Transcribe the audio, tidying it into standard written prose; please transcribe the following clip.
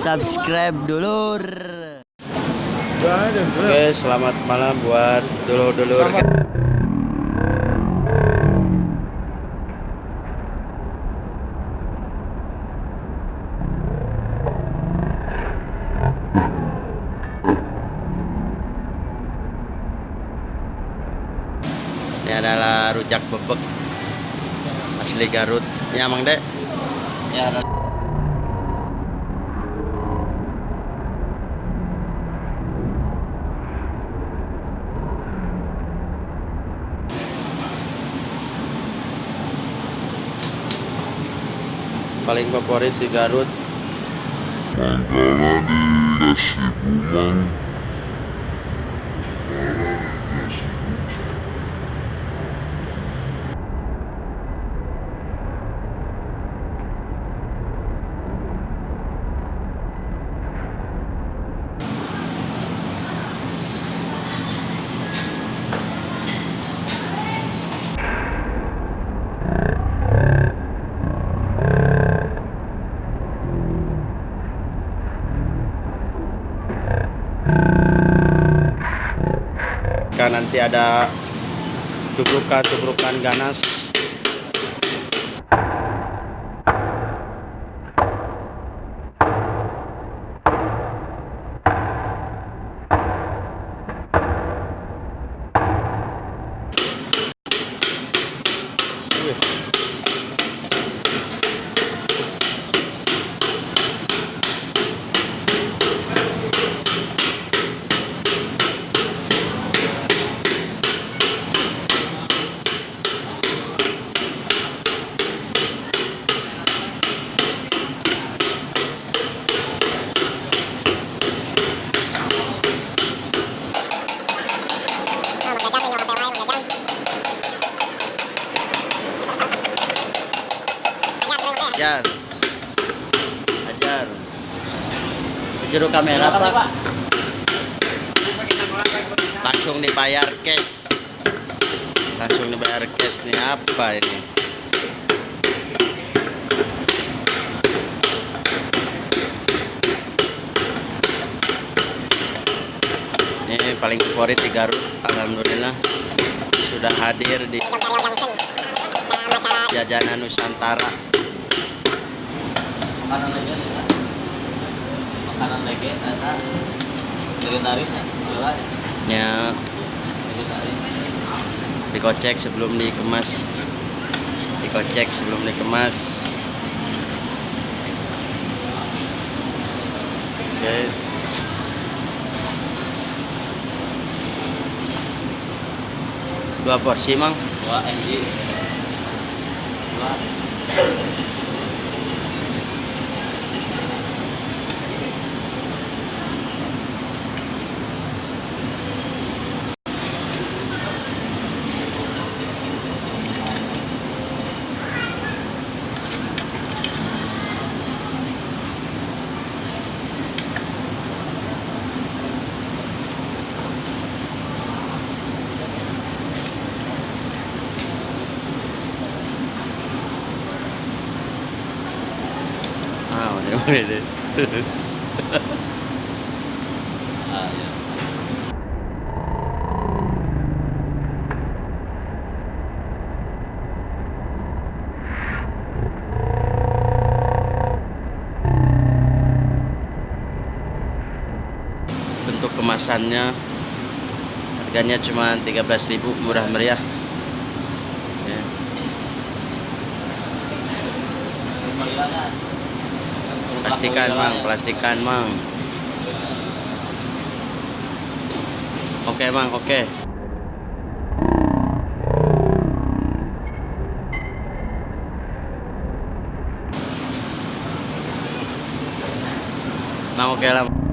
subscribe dulur. Oke, selamat malam buat dulur-dulur. Ini adalah rujak bebek asli Garut. Ya, Mang Dek. Ya, Paling favorit di Garut. Manggala dikasih bumang. Nanti ada tubrukan ganas. Ajar disuruh kamera Pak. Langsung dibayar cash nih. Apa ini? Ini paling favorit di Garut. Alhamdulillah sudah hadir di Jajanan Nusantara. makanan lagi ada legendaris Ya, dikocek sebelum dikemas. Oke. Dua porsi, Mang. 2 MG 2. Ini. Ya. Bentuk kemasannya harganya cuma 13.000, murah meriah. Ya. Plastikan Mang. Oke Mang, oke. Mang, oke lah.